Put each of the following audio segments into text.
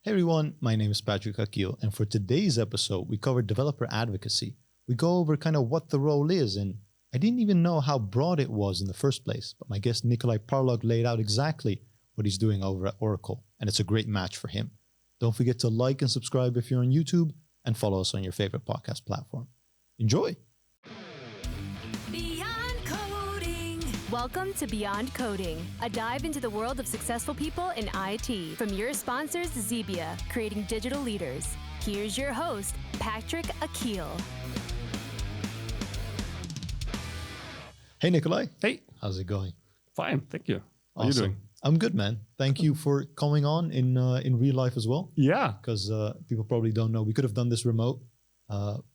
Hey everyone, my name is Patrick Akil, and for today's episode, we cover developer advocacy. We go over kind of what the role is, and I didn't even know how broad it was in the first place, but my guest Nicolai Parlog laid out exactly what he's doing over at Oracle, and it's a great match for him. Don't forget to like and subscribe if you're on YouTube, and follow us on your favorite podcast platform. Enjoy! Welcome to Beyond Coding, a dive into the world of successful people in IT. From your sponsors, Zebia, creating digital leaders. Here's your host, Patrick Akil. Hey, Nicolai. Hey. How's it going? Fine, thank you. How Awesome. are you doing? I'm good, man. Thank you for coming on in real life as well. Yeah. Because people probably don't know. We could have done this remote.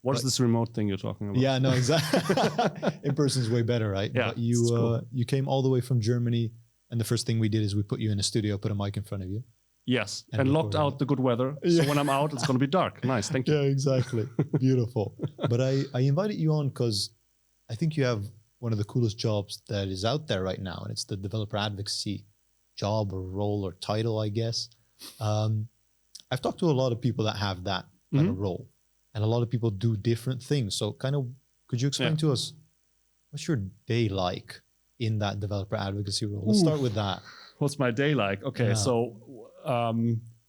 What is this remote thing you're talking about? Yeah, no, exactly. In person is way better, right? Yeah, but you came all the way from Germany, and the first thing we did is we put you in a studio, put a mic in front of you. Yes, and locked out the good weather. Yeah. So when I'm out, it's going to be dark. Nice, thank you. Yeah, exactly. Beautiful. But I invited you on because I think you have one of the coolest jobs that is out there right now, and it's the developer advocacy job or role or title, I guess. I've talked to a lot of people that have that kind of role. And a lot of people do different things. So could you explain to us, what's your day like in that developer advocacy role? Let's start with that. What's my day like? Okay, so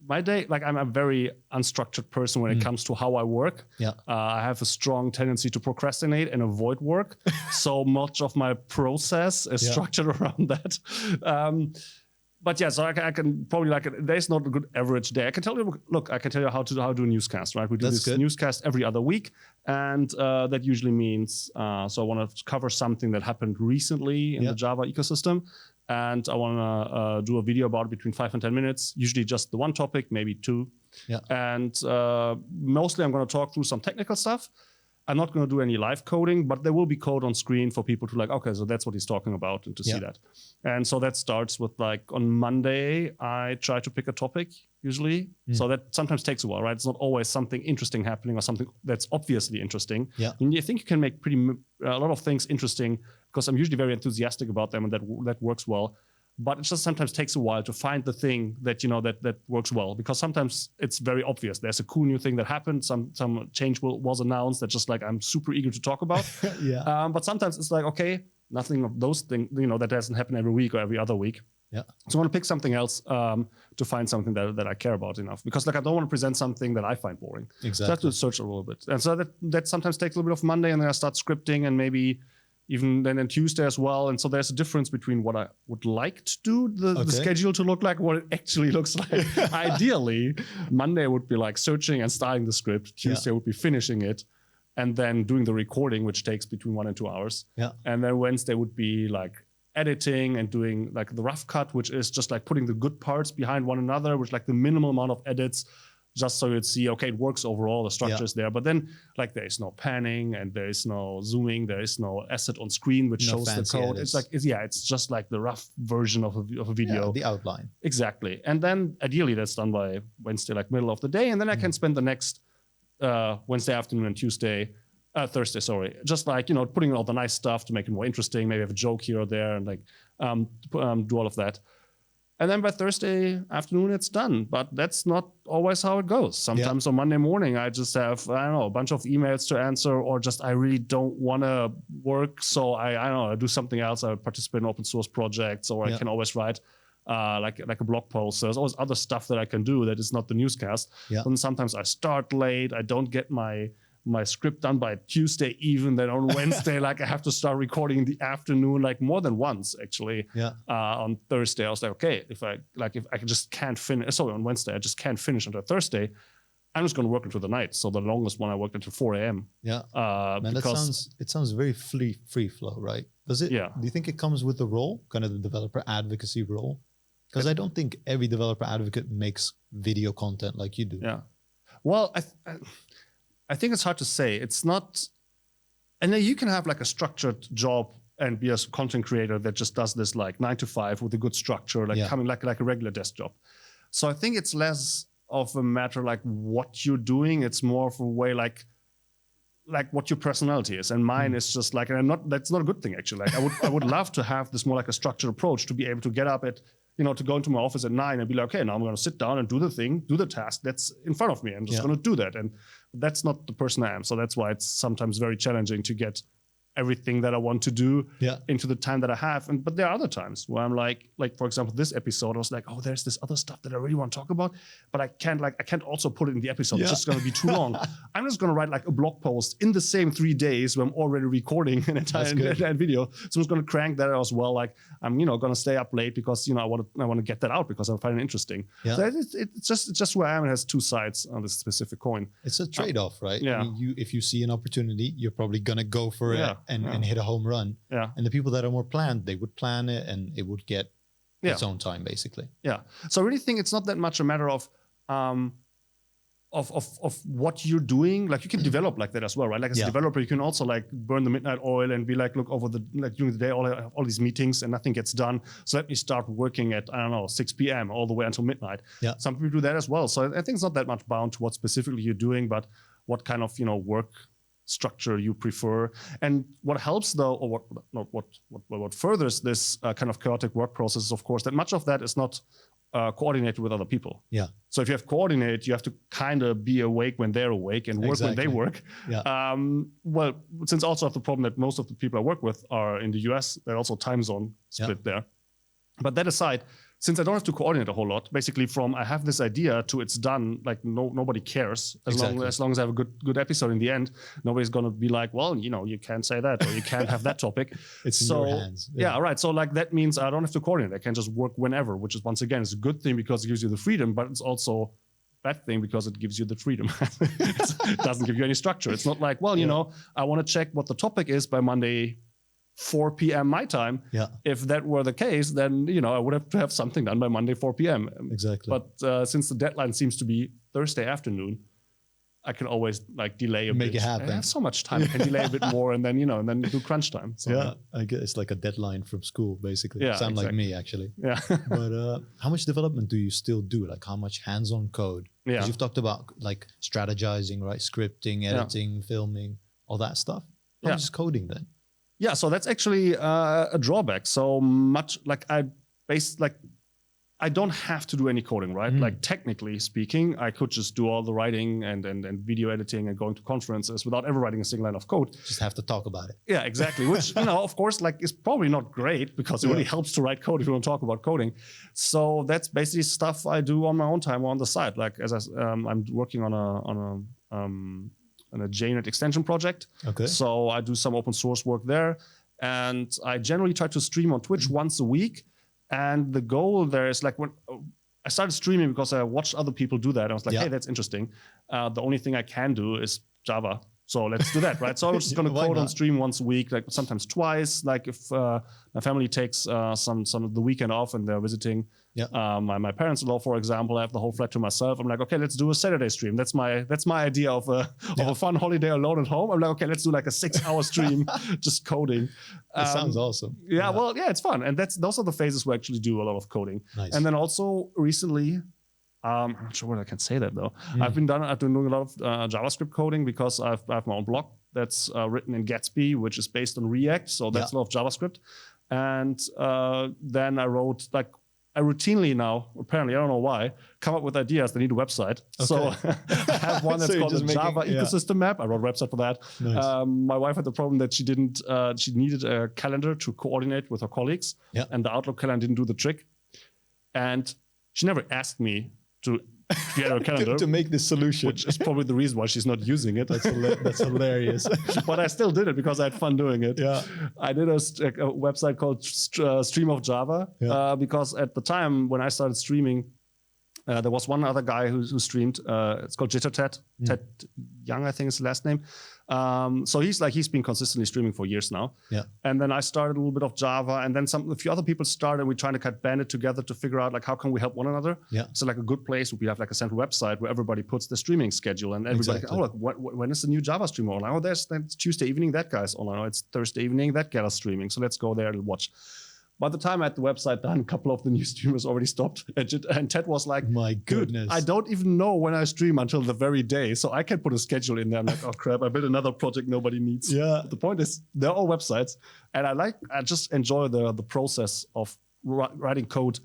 my day, like I'm a very unstructured person when it comes to how I work. Yeah. I have a strong tendency to procrastinate and avoid work. So much of my process is structured around that. But yeah, so I can probably there's not a good average day. I can tell you how to do a newscast, right? We do this newscast every other week, and that usually means so I want to cover something that happened recently in the Java ecosystem, and I want to do a video about it between 5 and 10 minutes. Usually just the one topic, maybe two, and mostly I'm going to talk through some technical stuff. I'm not going to do any live coding, but there will be code on screen for people to okay, so that's what he's talking about, and to see that. And so that starts with on Monday, I try to pick a topic usually. So that sometimes takes a while, right? It's not always something interesting happening or something that's obviously interesting. Yeah. And I think you can make a lot of things interesting because I'm usually very enthusiastic about them, and that works well. But it just sometimes takes a while to find the thing that that works well, because sometimes it's very obvious. There's a cool new thing that happened. Some change was announced that just I'm super eager to talk about. But sometimes it's okay, nothing of those things. That doesn't happen every week or every other week. Yeah. So I want to pick something else to find something that I care about enough, because I don't want to present something that I find boring. Exactly. So I have to search a little bit, and so that sometimes takes a little bit of Monday, and then I start scripting, and maybe even then on Tuesday as well. And so there's a difference between what I would like to do, the schedule to look like, what it actually looks like. Ideally, Monday would be searching and starting the script. Tuesday would be finishing it and then doing the recording, which takes between 1 and 2 hours. Yeah. And then Wednesday would be editing and doing the rough cut, which is just putting the good parts behind one another, which the minimal amount of edits, just so you'd see, okay, it works overall, the structure is there. But then, there is no panning, and there is no zooming, there is no asset on screen which shows the code. Edits. It's just the rough version of a video. Yeah, the outline. Exactly. And then, ideally, that's done by Wednesday, middle of the day. And then I can spend the next Wednesday afternoon and Thursday, sorry. Just putting in all the nice stuff to make it more interesting, maybe have a joke here or there, and do all of that. And then by Thursday afternoon, it's done. But that's not always how it goes. Sometimes on Monday morning, I just have, a bunch of emails to answer, or just I really don't want to work. So I do something else. I participate in open source projects, or I can always write like a blog post. There's always other stuff that I can do that is not the newscast. Yeah. And sometimes I start late. I don't get my script done by Tuesday even. Then on Wednesday, I have to start recording in the afternoon, more than once actually. Yeah. On Thursday, I was okay, if I just can't finish. Sorry, on Wednesday, I just can't finish until Thursday. I'm just going to work into the night. So the longest one I worked until 4 a.m. Yeah. Man, it sounds very free flow, right? Does it? Yeah. Do you think it comes with the role, kind of the developer advocacy role? Because I don't think every developer advocate makes video content like you do. Yeah. Well, I think it's hard to say. It's not, and then you can have a structured job and be a content creator that just does this 9 to 5 with a good structure, coming like a regular desk job. So I think it's less of a matter what you're doing. It's more of a way what your personality is. And mine is just that's not a good thing actually. I would love to have this more a structured approach, to be able to get up at to go into my office at 9 and be like, okay, now I'm going to sit down and do the thing, do the task that's in front of me. I'm just going to do that. And that's not the person I am. So that's why it's sometimes very challenging to get everything that I want to do into the time that I have. But there are other times where I'm like for example, this episode, I was like, oh, there's this other stuff that I really want to talk about, but I can't also put it in the episode. It's just going to be too long. I'm just going to write like a blog post in the same 3 days where I'm already recording an entire video. So I'm just going to crank that as well. Like I'm, going to stay up late because, I want to get that out because I find it interesting. Yeah. So it's just where I am. It has two sides on this specific coin. It's a trade-off, right? Yeah. I mean, if you see an opportunity, you're probably going to go for it and hit a home run. Yeah. And the people that are more planned, they would plan it and it would get its own time, basically. Yeah. So I really think it's not that much a matter of what you're doing. Like you can develop like that as well, right? Like as a developer, you can also like burn the midnight oil and be like, look, over the during the day, all these meetings and nothing gets done. So let me start working at 6 p.m. all the way until midnight. Yeah. Some people do that as well. So I think it's not that much bound to what specifically you're doing, but what kind of work structure you prefer. And what helps though, or what furthers this kind of chaotic work process is, of course, that much of that is not coordinated with other people. Yeah. So if you have coordinate, you have to kind of be awake when they're awake and work when they work. Yeah. Well, since also have the problem that most of the people I work with are in the US, they're also time zone split there. But that aside, since I don't have to coordinate a whole lot, basically from I have this idea to it's done, like nobody cares. As long as I have a good episode in the end, nobody's gonna be like, well, you can't say that or you can't have that topic. It's in your hands. Yeah, right. So like that means I don't have to coordinate. I can just work whenever, which is once again, it's a good thing because it gives you the freedom, but it's also a bad thing because it gives you the freedom. It doesn't give you any structure. It's not like, well, I want to check what the topic is by Monday 4 p.m. my time. Yeah. If that were the case, then I would have to have something done by Monday 4 p.m. Exactly. But since the deadline seems to be Thursday afternoon, I can always like delay a bit. Make it happen. I have so much time. I can delay a bit more and then and then do crunch time. So, I guess it's like a deadline from school, basically. Yeah, Sound like me, actually. Yeah. But how much development do you still do? Like how much hands-on code? Because you've talked about like strategizing, right? Scripting, editing, filming, all that stuff. How much is coding then? Yeah, so that's actually a drawback. So much like I don't have to do any coding, right? Like technically speaking, I could just do all the writing and video editing and going to conferences without ever writing a single line of code. Just have to talk about it. Yeah, exactly. Which of course, like is probably not great because it really helps to write code if you want to talk about coding. So that's basically stuff I do on my own time or on the side. Like as I'm working on a JNet extension project. Okay. So I do some open source work there. And I generally try to stream on Twitch once a week. And the goal there is like when I started streaming because I watched other people do that. I was like, hey, that's interesting. The only thing I can do is Java. So let's do that, right? So I was just going to code on stream once a week, like sometimes twice. Like if my family takes some of the weekend off and they're visiting my parents-in-law, for example, I have the whole flat to myself. I'm like, okay, let's do a Saturday stream. That's my idea of a fun holiday alone at home. I'm like, okay, let's do like a 6-hour stream just coding. That sounds awesome. Yeah, well, it's fun. And those are the phases where I actually do a lot of coding. Nice. And then also recently, I'm not sure whether I can say that though. I've been doing a lot of JavaScript coding because I have my own blog that's written in Gatsby, which is based on React. So that's a lot of JavaScript. And then I routinely now, apparently, I don't know why, come up with ideas that need a website. Okay. So I have one that's called the Java Ecosystem Map. I wrote a website for that. Nice. My wife had the problem that she needed a calendar to coordinate with her colleagues. Yeah. And the Outlook calendar didn't do the trick. And she never asked me to get her calendar to make this solution, which is probably the reason why she's not using it. That's hilarious. But I still did it because I had fun doing it. Yeah, I did a website called Stream of Java because at the time when I started streaming, there was one other guy who streamed. It's called Ted Young, I think is the last name. So he's been consistently streaming for years now. Yeah. And then I started a little bit of Java, and then a few other people started. We're trying to band it together to figure out like how can we help one another. Yeah. So like a good place would be have like a central website where everybody puts the streaming schedule, and everybody when is the new Java streamer online? Oh, that's Tuesday evening. That guy's online. Oh, it's Thursday evening. That guy is streaming. So let's go there and watch. By the time I had the website done, a couple of the new streamers already stopped. And Ted was like, my goodness, I don't even know when I stream until the very day. So I can put a schedule in there. I'm like, oh crap, I built another project nobody needs. Yeah. But the point is, they're all websites. And I just enjoy the process of writing code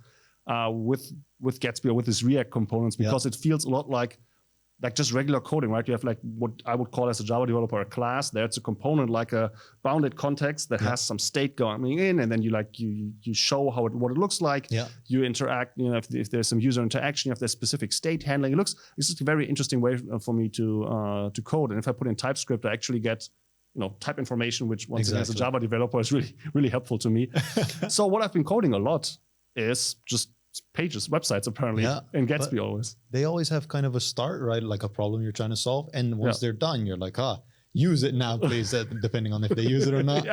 with Gatsby or with these React components, because it feels a lot like just regular coding, right? You have like what I would call as a Java developer a class. There's a component like a bounded context that has some state going in, and then you show what it looks like. Yeah. You interact. If there's some user interaction, if there's specific state handling. This is a very interesting way for me to code. And if I put in TypeScript, I actually get type information, which once again as a Java developer is really really helpful to me. So what I've been coding a lot is just pages, websites, apparently, in Gatsby always. They always have kind of a start, right? Like a problem you're trying to solve. And once they're done, you're like, use it now, please, depending on if they use it or not.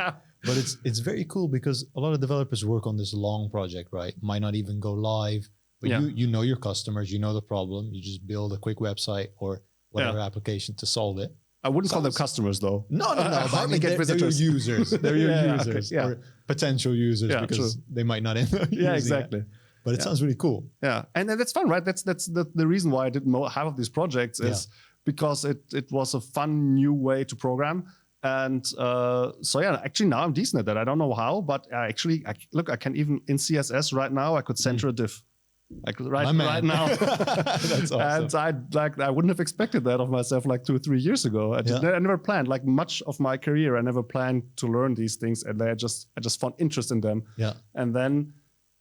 But it's very cool because a lot of developers work on this long project, right? Might not even go live, but you know your customers, you know the problem. You just build a quick website or whatever application to solve it. I wouldn't call them customers, though. No. I mean, they're your users. They're your users or potential users because they might not end up using exactly. it. But it sounds really cool. Yeah, and that's fun, right? That's the reason why I did half of these projects is because it was a fun new way to program. And actually now I'm decent at that. I don't know how, but I can even in CSS right now, I could center a div. Like right now. That's awesome. And I wouldn't have expected that of myself like 2 or 3 years ago. I never planned, like much of my career, I never planned to learn these things, and I just found interest in them. Yeah. And then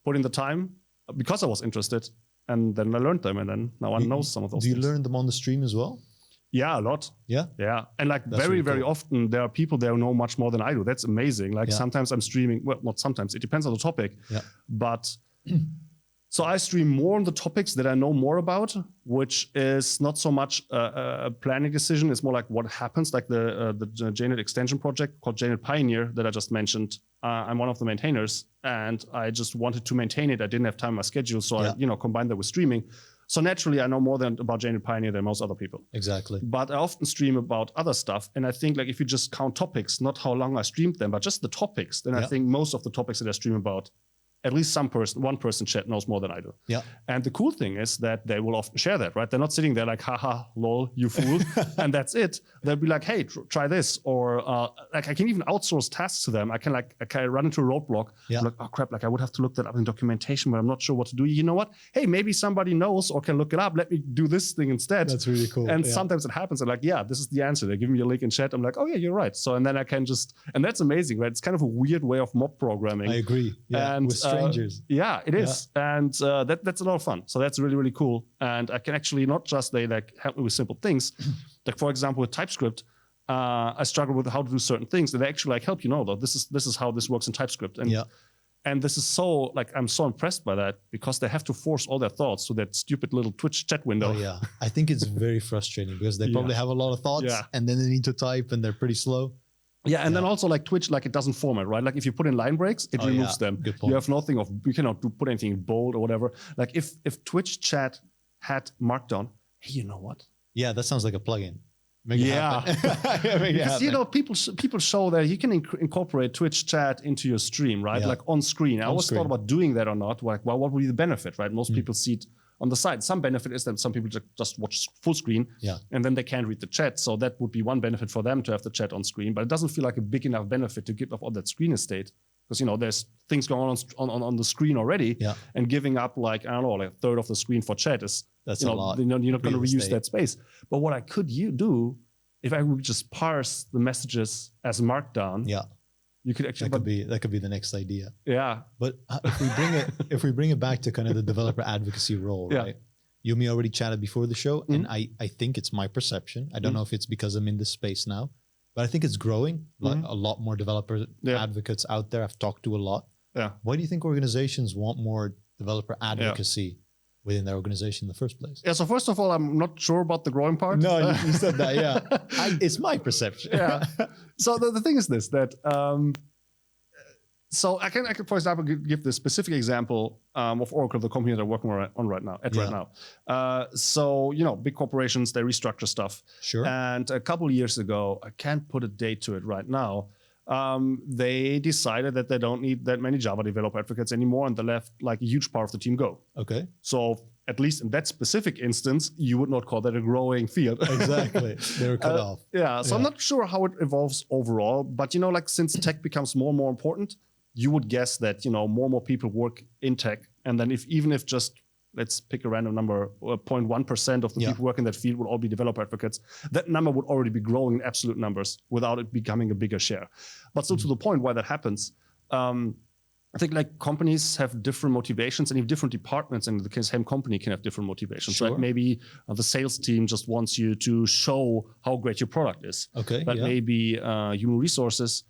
put in the time because I was interested, and then I learned them, and then now I know some of those things. Do you learn them on the stream as well? Yeah, a lot. Yeah? Yeah. And like that's very, very often there are people there who know much more than I do. That's amazing. Like sometimes I'm streaming, well, not sometimes, it depends on the topic. Yeah. But so I stream more on the topics that I know more about, which is not so much a planning decision. It's more like what happens, like the JNet extension project called JNet Pioneer that I just mentioned. I'm one of the maintainers, and I just wanted to maintain it. I didn't have time in my schedule, so I combined that with streaming. So naturally, I know more about JNet Pioneer than most other people. Exactly. But I often stream about other stuff, and I think like if you just count topics, not how long I streamed them, but just the topics, then I think most of the topics that I stream about, at least one person chat knows more than I do. Yeah. And the cool thing is that they will often share that, right? They're not sitting there like, haha, lol, you fool, and that's it. They'll be like, hey, try this. Or like I can even outsource tasks to them. I can run into a roadblock. Yeah. I'm like, oh crap, like I would have to look that up in documentation, but I'm not sure what to do. You know what? Hey, maybe somebody knows or can look it up. Let me do this thing instead. That's really cool. And sometimes it happens. I'm like, yeah, this is the answer. They give me a link in chat. I'm like, oh yeah, you're right. So, and then I can and that's amazing, right? It's kind of a weird way of mob programming. I agree. Yeah. And strangers. It is. And that's a lot of fun. So that's really, really cool. And I can actually not just they like help me with simple things. Like for example, with TypeScript, I struggle with how to do certain things. And they actually like help though. This is how this works in TypeScript. And this is so I'm so impressed by that because they have to force all their thoughts to that stupid little Twitch chat window. Oh yeah. I think it's very frustrating because they probably have a lot of thoughts and then they need to type and they're pretty slow. Yeah, and then also like Twitch, like it doesn't format, right? Like if you put in line breaks, it removes them. Good point. You have nothing you cannot put anything in bold or whatever. Like if Twitch chat had Markdown, hey, you know what? Yeah, that sounds like a plugin. Make it happen. Because people show that you can incorporate Twitch chat into your stream, right? Like on screen. I always thought about doing that or not. Like, well, what would be the benefit, right? Most people see it on the side. Some benefit is that some people just watch full screen and then they can't read the chat. So that would be one benefit for them to have the chat on screen, but it doesn't feel like a big enough benefit to give up all that screen estate because, there's things going on the screen already and giving up like a third of the screen for chat that's a lot. You're not going to reuse that space. But what I could do if I would just parse the messages as Markdown, you could actually that could be the next idea. Yeah. But if we bring it back to kind of the developer advocacy role, right? You and me already chatted before the show, and I think it's my perception. I don't know if it's because I'm in this space now, but I think it's growing. Like a lot more developer advocates out there. I've talked to a lot. Yeah. Why do you think organizations want more developer advocacy within their organization in the first place? Yeah, so first of all, I'm not sure about the growing part. No, you said that, yeah. It's my perception. Yeah. So the thing is this, that, so I can, for example, give the specific example of Oracle, the company that I'm working on right now. So, big corporations, they restructure stuff. Sure. And a couple of years ago, I can't put a date to it right now, they decided that they don't need that many Java developer advocates anymore, and they left like a huge part of the team go. Okay. So at least in that specific instance, you would not call that a growing field. Exactly. They were cut off. Yeah. So I'm not sure how it evolves overall, but like since tech becomes more and more important, you would guess that more and more people work in tech And then even if just, let's pick a random number, 0.1% of the people working in that field would all be developer advocates, that number would already be growing in absolute numbers without it becoming a bigger share. But still to the point why that happens, I think like companies have different motivations, and even different departments in the same company can have different motivations. Sure. Right? Maybe the sales team just wants you to show how great your product is. Okay. But maybe human resources,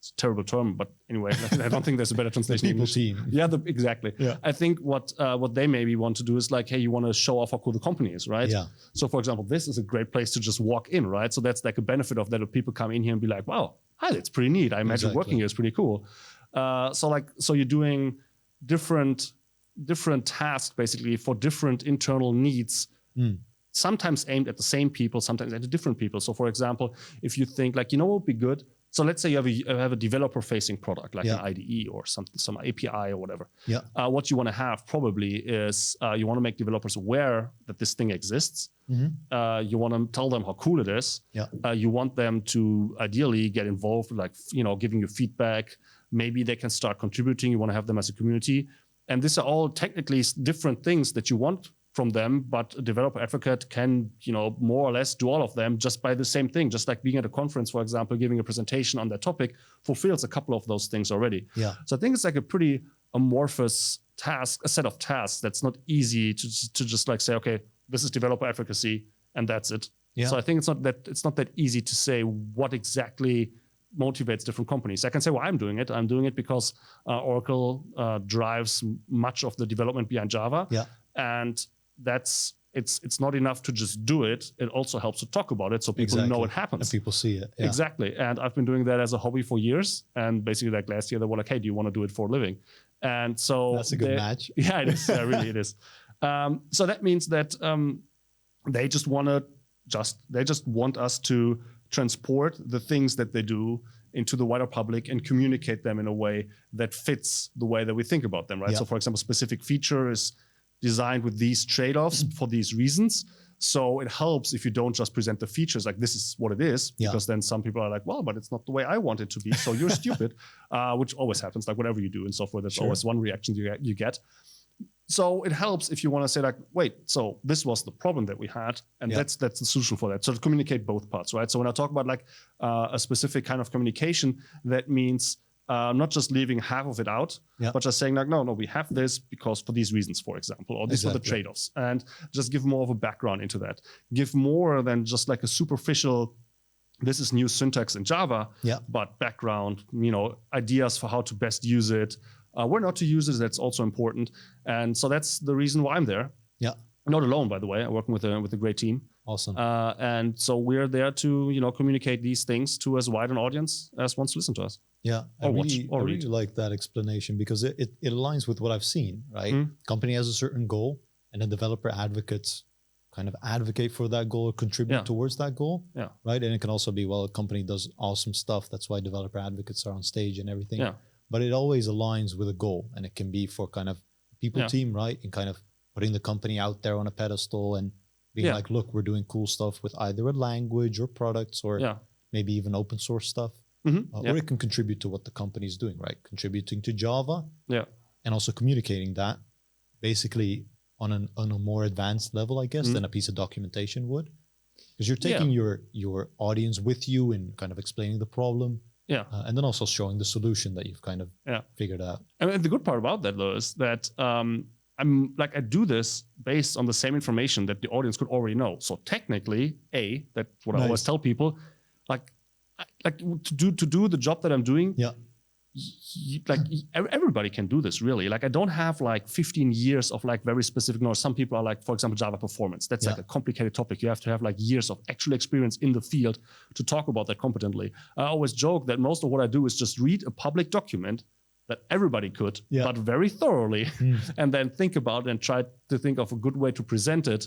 it's a terrible term, but anyway, I don't think there's a better translation. The people team. Yeah, exactly. Yeah. I think what they maybe want to do is like, hey, you want to show off how cool the company is, right? Yeah. So for example, this is a great place to just walk in, right? So that's like a benefit of that. If people come in here and be like, wow, hi, that's pretty neat. I imagine working here is pretty cool. So you're doing different tasks basically for different internal needs, sometimes aimed at the same people, sometimes at different people. So for example, if you think like, what would be good? So let's say you have a developer-facing product like an IDE or some API or whatever. Yeah. What you want to have probably is you want to make developers aware that this thing exists. Mm-hmm. You want to tell them how cool it is. Yeah. You want them to ideally get involved, like giving you feedback. Maybe they can start contributing. You want to have them as a community. And these are all technically different things that you want from them, but a developer advocate can, more or less do all of them just by the same thing. Just like being at a conference, for example, giving a presentation on that topic fulfills a couple of those things already. Yeah. So I think it's like a pretty amorphous task, a set of tasks that's not easy to just like say, okay, this is developer advocacy and that's it. Yeah. So I think it's not that easy to say what exactly motivates different companies. I can say, well, I'm doing it. I'm doing it because Oracle drives much of the development behind Java. Yeah. And it's not enough to just do it. It also helps to talk about it so people know it happens. And people see it. Yeah. Exactly. And I've been doing that as a hobby for years. And basically like last year, they were like, hey, do you want to do it for a living? And so that's a good match. Yeah, it is. Really, it is. So that means that they just want us to transport the things that they do into the wider public and communicate them in a way that fits the way that we think about them, right? Yeah. So for example, specific feature is designed with these trade-offs for these reasons. So it helps if you don't just present the features like this is what it is, because then some people are like, well, but it's not the way I want it to be, so you're stupid, which always happens, like whatever you do in software, that's always one reaction you get. So it helps if you want to say like, wait, so this was the problem that we had, and that's the solution for that. So to communicate both parts, right? So when I talk about like a specific kind of communication, that means not just leaving half of it out, but just saying like, no, we have this because for these reasons, for example, or these are the trade-offs, and just give more of a background into that. Give more than just like a superficial, this is new syntax in Java, but background, ideas for how to best use it, where not to use it, that's also important. And so that's the reason why I'm there. Yeah. Not alone, by the way. I'm working with a great team. Awesome. And so we're there to, communicate these things to as wide an audience as wants to listen to us. Yeah. I really like that explanation because it aligns with what I've seen, right? Company has a certain goal and the developer advocates kind of advocate for that goal or contribute towards that goal, right? And it can also be, well, a company does awesome stuff. That's why developer advocates are on stage and everything. Yeah. But it always aligns with a goal, and it can be for kind of people team, right? And kind of putting the company out there on a pedestal and being like, look, we're doing cool stuff with either a language or products or maybe even open source stuff. Or it can contribute to what the company is doing, right? Contributing to Java and also communicating that basically on a more advanced level, I guess, than a piece of documentation would. Because you're taking your audience with you and kind of explaining the problem. Yeah, and then also showing the solution that you've kind of figured out. And the good part about that, though, is that I do this based on the same information that the audience could already know. So technically, that's what I always tell people, to do the job that I'm doing. Yeah. Everybody can do this, really. Like I don't have like 15 years of like very specific knowledge. Some people are like, for example, Java performance. That's like a complicated topic. You have to have like years of actual experience in the field to talk about that competently. I always joke that most of what I do is just read a public document that everybody could, but very thoroughly, and then think about it and try to think of a good way to present it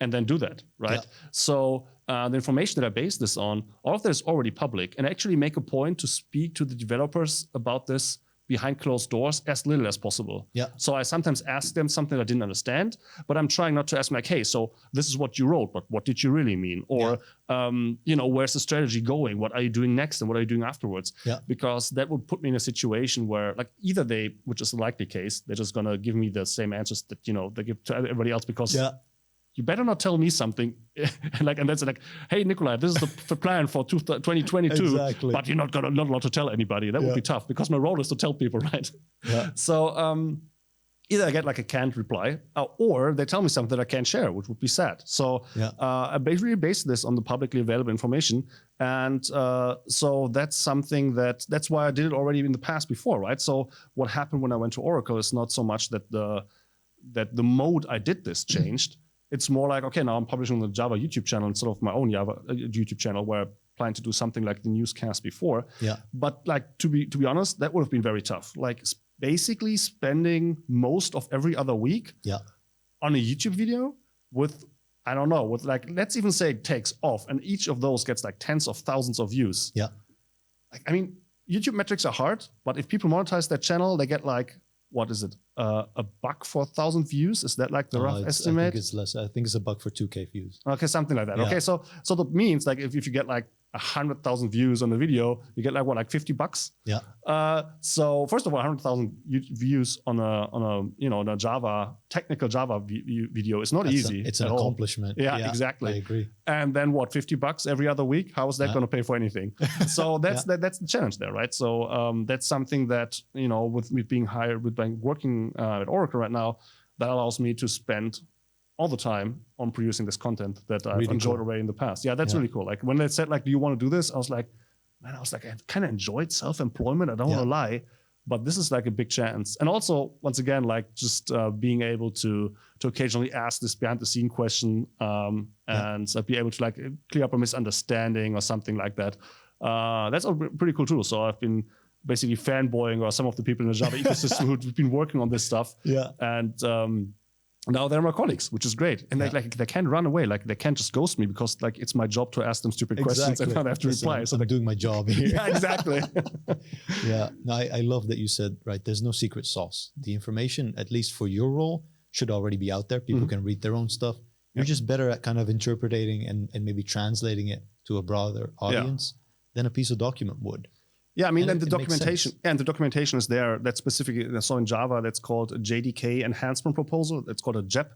and then do that, right? Yeah. So the information that I base this on, all of that is already public, and I actually make a point to speak to the developers about this behind closed doors as little as possible. Yeah. So I sometimes ask them something I didn't understand, but I'm trying not to ask them like, hey, so this is what you wrote, but what did you really mean? Or, where's the strategy going? What are you doing next? And what are you doing afterwards? Yeah. Because that would put me in a situation where like either they, which is the likely case, they're just going to give me the same answers that, they give to everybody else because you better not tell me something and that's like, hey, Nicolai, this is the plan for 2022, exactly. but you're not allowed to tell anybody. That would be tough because my role is to tell people, right? Yeah. So either I get like a canned reply or they tell me something that I can't share, which would be sad. So I basically based this on the publicly available information. And so that's something that's why I did it already in the past before, right? So what happened when I went to Oracle is not so much that the mode I did this changed. It's more like, okay, now I'm publishing on the Java YouTube channel instead of my own Java YouTube channel where I plan to do something like the newscast before. Yeah. But like to be honest, that would have been very tough. Like basically spending most of every other week on a YouTube video with, I don't know, with like, let's even say it takes off and each of those gets like tens of thousands of views. Yeah. Like, I mean, YouTube metrics are hard, but if people monetize their channel, they get like, what is it? $1 for 1,000 views? Is that like the rough estimate? I think it's less. I think it's $1 for 2K views. Okay, something like that. Yeah. Okay, so that means like if you get like 100,000 views on the video, you get like what, like $50? Yeah. So first of all, 100,000 views on a Java technical Java video is not easy. It's an accomplishment. Yeah, exactly. I agree. And then what, $50 every other week? How is that going to pay for anything? So that's the challenge there, right? So that's something that with being hired, with working at Oracle right now, that allows me to spend all the time on producing this content that I've really enjoyed already in the past. Yeah, that's really cool. Like when they said like, do you want to do this? I was like, I kind of enjoyed self-employment. I don't want to lie, but this is like a big chance. And also, once again, like just being able to occasionally ask this behind the scene question and be able to like clear up a misunderstanding or something like that. That's all pretty cool too. So I've been basically fanboying or some of the people in the Java ecosystem who've been working on this stuff. Yeah. And now they're my colleagues, which is great. And they can't run away. Like they can't just ghost me because like it's my job to ask them stupid questions and not have to reply. So I'm doing my job here. Yeah, exactly. Yeah. No, I love that you said, right, there's no secret sauce. The information, at least for your role, should already be out there. People can read their own stuff. You're just better at kind of interpreting and maybe translating it to a broader audience than a piece of document would. Yeah, I mean, and the documentation is there. That's specifically, so in Java, that's called a Jdk Enhancement Proposal. It's called a JEP.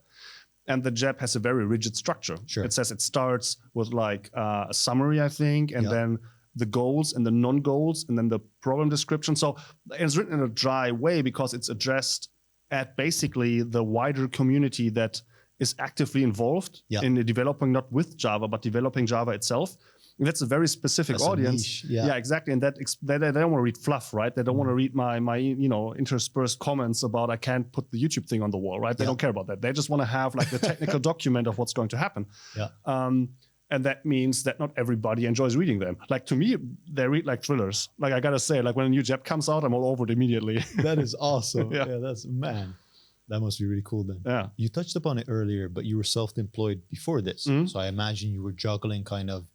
And the JEP has a very rigid structure. Sure. It says it starts with like a summary, I think, and then the goals and the non-goals, and then the problem description. So it's written in a dry way because it's addressed at basically the wider community that is actively involved in developing, not with Java, but developing Java itself. And that's a very specific audience. Yeah, exactly. And that they don't want to read fluff, right? They don't want to read my interspersed comments about I can't put the YouTube thing on the wall, right? They don't care about that. They just want to have like the technical document of what's going to happen. Yeah. And that means that not everybody enjoys reading them. Like to me, they read like thrillers. Like I gotta say, like when a new JEP comes out, I'm all over it immediately. That is awesome. Yeah, that must be really cool then. Yeah. You touched upon it earlier, but you were self-employed before this. So I imagine you were juggling kind of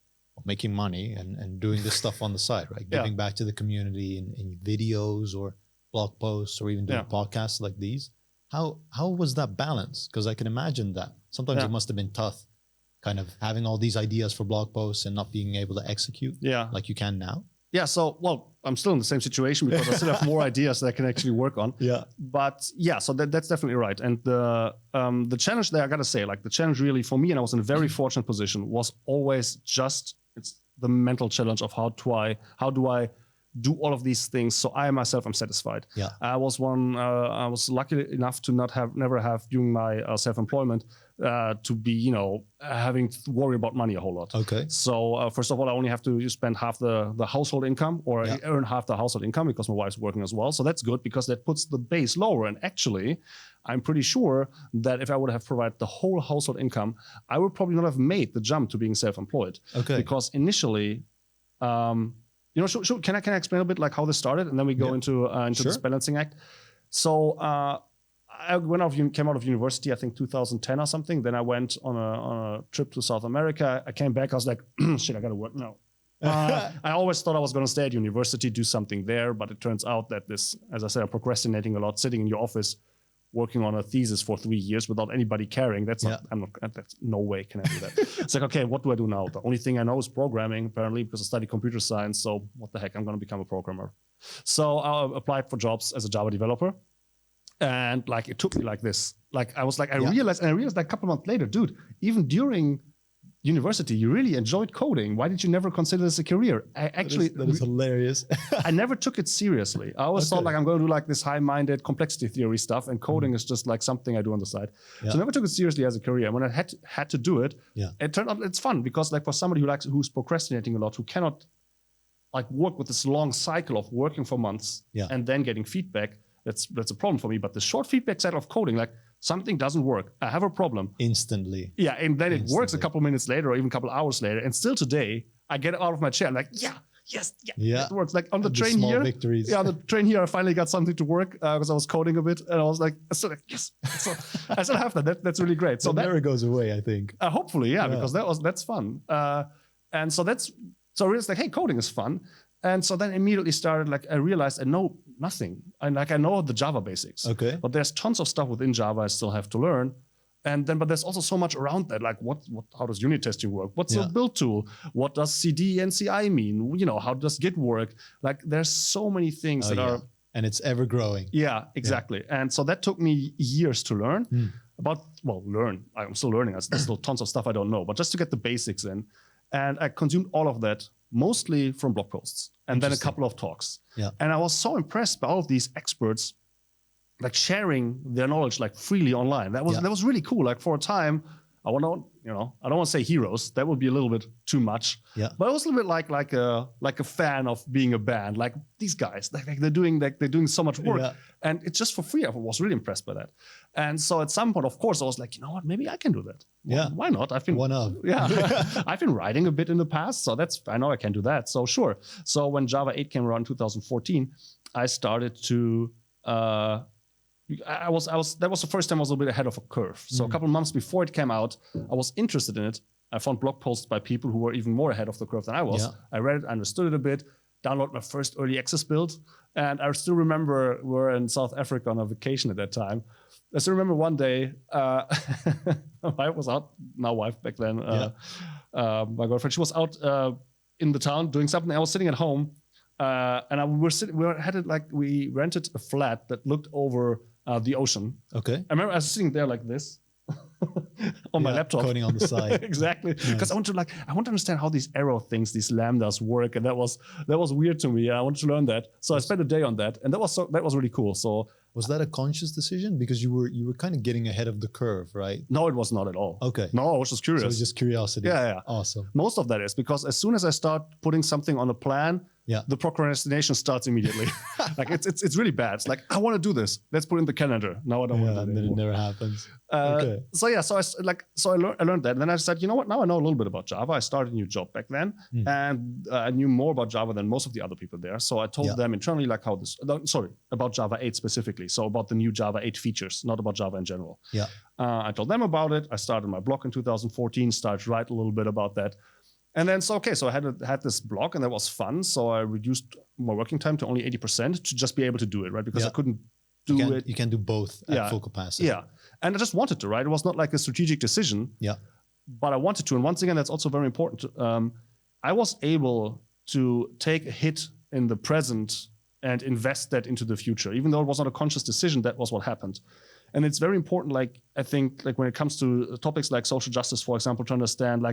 making money and doing this stuff on the side, right? Giving back to the community in videos or blog posts or even doing podcasts like these. How was that balance? Because I can imagine that sometimes it must have been tough kind of having all these ideas for blog posts and not being able to execute like you can now. Yeah, so, well, I'm still in the same situation because I still have more ideas that I can actually work on. Yeah. But yeah, so that's definitely right. And the challenge there, I gotta say, like the challenge really for me, and I was in a very fortunate position, was always it's the mental challenge of how do I do all of these things so I myself am satisfied. Yeah. I was lucky enough to never have during my self-employment to be, having to worry about money a whole lot. Okay. So first of all, I only have to spend half the household income or earn half the household income because my wife's working as well. So that's good because that puts the base lower. And actually, I'm pretty sure that if I would have provided the whole household income, I would probably not have made the jump to being self-employed. Okay. Because initially, can I explain a bit like how this started, and then we go into this balancing act. So I came out of university, I think 2010 or something. Then I went on a trip to South America. I came back. I was like, shit, I got to work now. I always thought I was going to stay at university, do something there, but it turns out that this, as I said, I'm procrastinating a lot, sitting in your office, working on a thesis for 3 years without anybody caring. That's no way can I do that. It's like, okay, what do I do now? The only thing I know is programming, apparently, because I study computer science. So what the heck, I'm going to become a programmer. So I applied for jobs as a Java developer. And like, it took me like this. Like, I was like, I realized like a couple of months later, dude, even during university, you really enjoyed coding. Why did you never consider this a career? That is hilarious. I never took it seriously. I always thought like I'm going to do like this high-minded complexity theory stuff, and coding is just like something I do on the side. So I never took it seriously as a career. And when I had to do it, it turned out it's fun, because like for somebody who's procrastinating a lot, who cannot like work with this long cycle of working for months and then getting feedback, that's a problem for me. But the short feedback side of coding, like something doesn't work, I have a problem. Instantly. Yeah, and then it works a couple minutes later or even a couple hours later. And still today, I get out of my chair. I'm like, it works. Like on the train here. Victories. Yeah, on the train here, I finally got something to work because I was coding a bit. And I was like, yes. So I still have that. That's really great. So that never goes away, I think. Hopefully, because that's fun. And so I realized like, hey, coding is fun. And so then immediately started, like, I realized I know nothing. I know the Java basics. Okay. But there's tons of stuff within Java I still have to learn. And then, but there's also so much around that, like how does unit testing work? What's a build tool? What does CD and CI mean? You know, how does Git work? Like, there's so many things that are. And it's ever growing. Yeah, exactly. Yeah. And so that took me years to learn. Learn. I'm still learning. There's still tons of stuff I don't know, but just to get the basics in. And I consumed all of that mostly from blog posts and then a couple of talks. Yeah. And I was so impressed by all of these experts like sharing their knowledge like freely online. That was really cool. Like for a time, I don't want to say heroes. That would be a little bit too much. Yeah. But I was a little bit like a fan of being a band. Like these guys, like they're doing so much work, and it's just for free. I was really impressed by that. And so at some point, of course, I was like, you know what? Maybe I can do that. Why not? I've been I've been writing a bit in the past, so I know I can do that. So sure. So when Java 8 came around in 2014, I started to. That was the first time I was a little bit ahead of a curve. So a couple of months before it came out, I was interested in it. I found blog posts by people who were even more ahead of the curve than I was. Yeah. I read it, understood it a bit, downloaded my first early access build. And I still remember we were in South Africa on a vacation at that time. I still remember one day, my wife was out, now wife back then, my girlfriend, she was out in the town doing something. I was sitting at home and we rented a flat that looked over the ocean. Okay. I remember I was sitting there like this on my laptop. Coding on the side. Exactly. Because I want to understand how these arrow things, these lambdas work. And that was weird to me. I wanted to learn that. So I spent a day on that. And that was really cool. So was that a conscious decision? Because you were kind of getting ahead of the curve, right? No, it was not at all. Okay. No, I was just curious. So it was just curiosity. Yeah. Awesome. Most of that is because as soon as I start putting something on a plan, the procrastination starts immediately. Like it's really bad. It's like, I want to do this. Let's put it in the calendar. No, I don't want to do it anymore. And then it never happens. Okay. So I learned that, and then I said, you know what? Now I know a little bit about Java. I started a new job back then, and I knew more about Java than most of the other people there. So I told them internally about Java 8 specifically. So about the new Java 8 features, not about Java in general. Yeah. I told them about it. I started my blog in 2014. Started to write a little bit about that. And then, so I had this blog, and that was fun. So I reduced my working time to only 80% to just be able to do it, right? Because I couldn't do it. You can do both at full capacity. Yeah. And I just wanted to, right? It was not like a strategic decision. Yeah. But I wanted to. And once again, that's also very important. I was able to take a hit in the present and invest that into the future. Even though it was not a conscious decision, that was what happened. And it's very important, I think when it comes to topics like social justice, for example, to understand,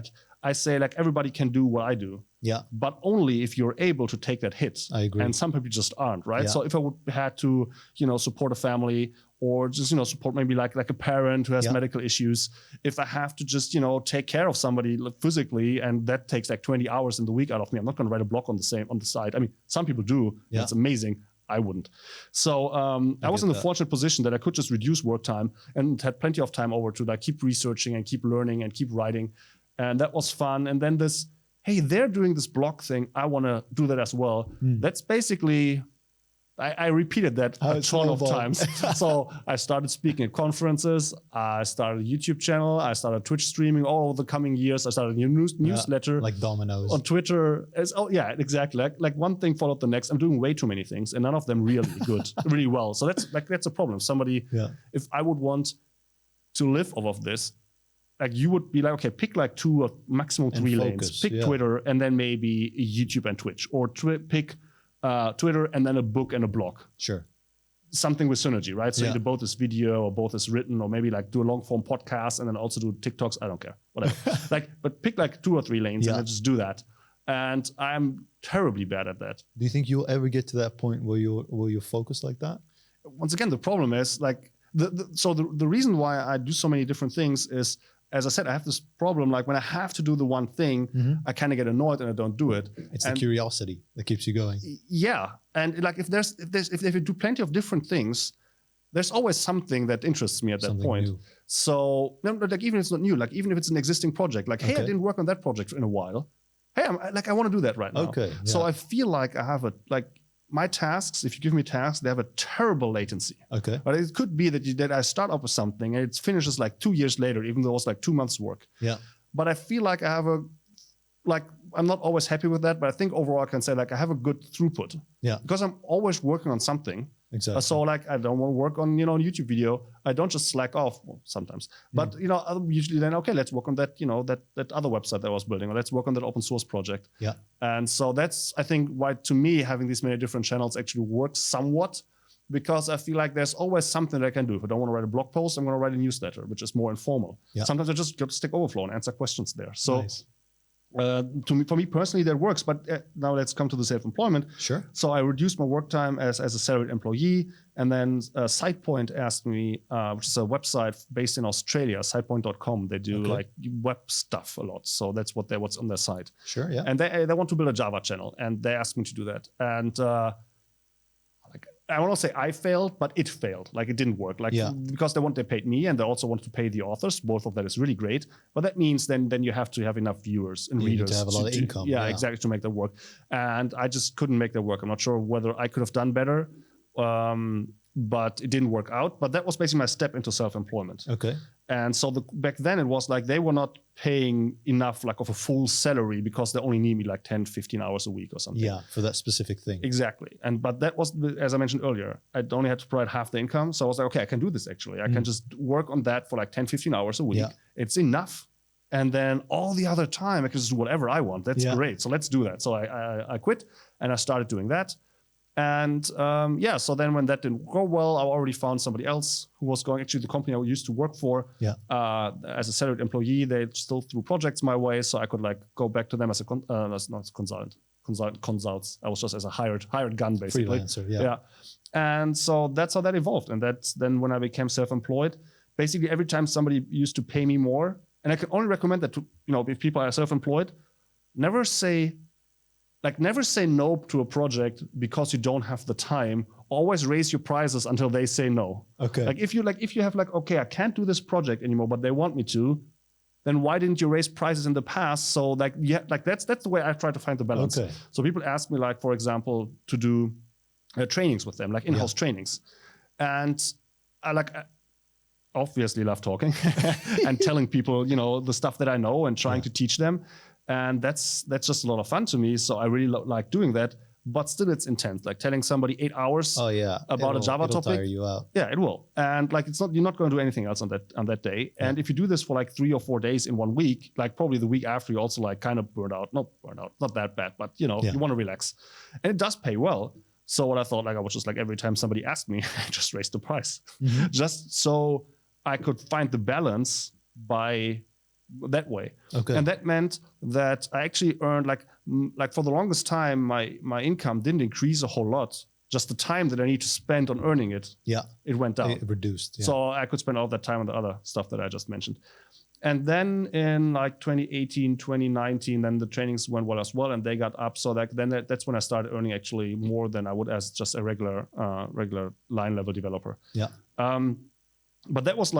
I say, everybody can do what I do. Yeah. But only if you're able to take that hit. I agree. And some people just aren't, right? Yeah. So if I would had to, support a family or just, support maybe like a parent who has medical issues, if I have to just, take care of somebody physically, and that takes 20 hours in the week out of me, I'm not going to write a blog on the side. I mean, some people do. Yeah. That's amazing. I wouldn't. So I was in the fortunate position that I could just reduce work time and had plenty of time over to keep researching and keep learning and keep writing. And that was fun. And then hey, they're doing this blog thing. I want to do that as well. That's basically I repeated that How a it's ton of snowballed. times. So I started speaking at conferences. I started a YouTube channel. I started Twitch streaming all over the coming years. I started a newsletter. Like dominoes. On Twitter. Yeah, exactly. Like one thing followed the next. I'm doing way too many things and none of them really good, really well. So that's a problem. Somebody, if I would want to live off of this, like you would be like, okay, pick like 2 or maximum 3 lanes. Pick Twitter and then maybe YouTube and Twitch, or pick Twitter and then a book and a blog. Sure. Something with synergy, right? So either both is video or both is written, or maybe like do a long form podcast and then also do TikToks. I don't care, whatever. But pick like 2 or 3 lanes and then just do that. And I'm terribly bad at that. Do you think you'll ever get to that point where you're focused like that? Once again, the problem is like the reason why I do so many different things is, as I said, I have this problem. Like when I have to do the one thing, I kind of get annoyed and I don't do it. It's the curiosity that keeps you going. Yeah, and like if you do plenty of different things, there's always something that interests me at that point. New. So like even if it's not new, like even if it's an existing project, like hey, I didn't work on that project in a while. Hey, I want to do that right now. Okay. Yeah. So I feel like I have my tasks, if you give me tasks, they have a terrible latency. Okay. But it could be that I start up with something and it finishes like 2 years later, even though it's like 2 months work. Yeah. But I feel like I have I'm not always happy with that, but I think overall I can say like I have a good throughput. Yeah. Because I'm always working on something. Exactly. So like I don't want to work on, a YouTube video. I don't just slack off sometimes. But usually then okay, let's work on that, that other website that I was building, or let's work on that open source project. Yeah. And so that's I think why to me having these many different channels actually works somewhat, because I feel like there's always something that I can do. If I don't want to write a blog post, I'm going to write a newsletter, which is more informal. Yeah. Sometimes I just go to Stack Overflow and answer questions there. So nice. For me personally, that works. But now let's come to the self-employment. Sure. So I reduced my work time as a salaried employee. And then SidePoint asked me, which is a website based in Australia, sidepoint.com. They do like web stuff a lot. So that's what's on their site. Sure, yeah. And they want to build a Java channel. And they asked me to do that. And I want to say I failed, but it failed. Like it didn't work. Because they paid me and they also want to pay the authors. Both of that is really great. But that means then you have to have enough viewers and readers. Need to have a lot of income. Yeah, exactly, to make that work. And I just couldn't make that work. I'm not sure whether I could have done better, but it didn't work out. But that was basically my step into self-employment. Okay. And so back then it was like they were not paying enough like of a full salary because they only need me like 10, 15 hours a week or something. Yeah, for that specific thing. Exactly. But that was, as I mentioned earlier, I only had to provide half the income. So I was like, okay, I can do this actually. I can just work on that for like 10, 15 hours a week. Yeah. It's enough. And then all the other time I can just do whatever I want. That's great. So let's do that. So I quit and I started doing that. And so then when that didn't go well, I already found somebody else who was going, actually the company I used to work for as a salaried employee. They still threw projects my way, so I could like go back to them as a consultant. Consults. I was just as a hired gun basically. Freelancer, yeah. And so that's how that evolved. And that's then when I became self-employed. Basically every time somebody used to pay me more, and I can only recommend that to, if people are self-employed, never say no to a project because you don't have the time. Always raise your prices until they say no. Okay. If you have okay, I can't do this project anymore, but they want me to, then why didn't you raise prices in the past? So that's the way I try to find the balance. Okay. So people ask me for example, to do trainings with them, like in-house trainings, and I obviously love talking and telling people the stuff that I know and trying to teach them. And that's just a lot of fun to me. So I really like doing that. But still, it's intense. Like telling somebody 8 hours about a Java topic. It'll tire you out. Yeah, it will. And you're not going to do anything else on that day. Yeah. And if you do this for 3 or 4 days in 1 week, probably the week after, you also kind of burn out. Not burn out, not that bad, but you want to relax. And it does pay well. So what I thought, I was just every time somebody asked me, I just raised the price, just so I could find the balance by that way. Okay. And that meant that I actually earned for the longest time, my income didn't increase a whole lot. Just the time that I need to spend on earning it, it went down. It reduced. Yeah. So I could spend all that time on the other stuff that I just mentioned. And then in 2018, 2019, then the trainings went well as well, and they got up. So that's when I started earning actually more than I would as just a regular line level developer. Yeah. But that was